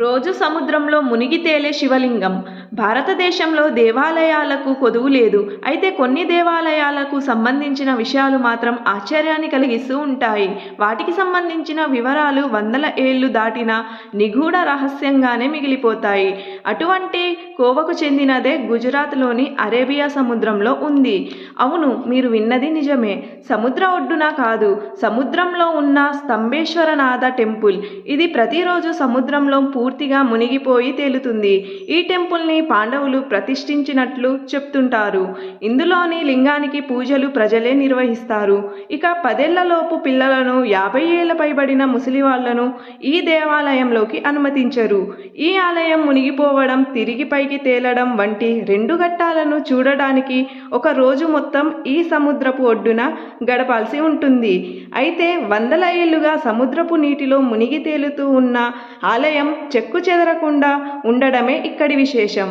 రోజు సముద్రంలో మునిగి తేలే శివలింగం. భారతదేశంలో దేవాలయాలకు కొదువు లేదు. అయితే కొన్ని దేవాలయాలకు సంబంధించిన విషయాలు మాత్రం ఆశ్చర్యాన్ని కలిగిస్తూ ఉంటాయి. వాటికి సంబంధించిన వివరాలు వందల ఏళ్లు దాటినా నిగూఢ రహస్యంగానే మిగిలిపోతాయి. అటువంటి కోవకు చెందినదే గుజరాత్లోని అరేబియా సముద్రంలో ఉంది. అవును, మీరు విన్నది నిజమే. సముద్ర ఒడ్డున కాదు, సముద్రంలో ఉన్న స్తంభేశ్వరనాథ టెంపుల్. ఇది ప్రతిరోజు సముద్రంలో పూర్తిగా మునిగిపోయి తేలుతుంది. ఈ టెంపుల్ని పాండవులు ప్రతిష్ఠించినట్లు చెప్తుంటారు. ఇందులోని లింగానికి పూజలు ప్రజలే నిర్వహిస్తారు. ఇక 10 ఏళ్లలోపు పిల్లలను, 50 ఏళ్ల పైబడిన ముసలివాళ్లను ఈ దేవాలయంలోకి అనుమతించరు. ఈ ఆలయం మునిగిపోవడం, తిరిగి పైకి తేలడం వంటి 2 ఘట్టాలను చూడడానికి ఒక రోజు మొత్తం ఈ సముద్రపు ఒడ్డున గడపాల్సి ఉంటుంది. అయితే వందల ఏళ్లుగా సముద్రపు నీటిలో మునిగి తేలుతూ ఉన్న ఆలయం చెక్కుచెదరకుండా ఉండడమే ఇక్కడి విశేషం.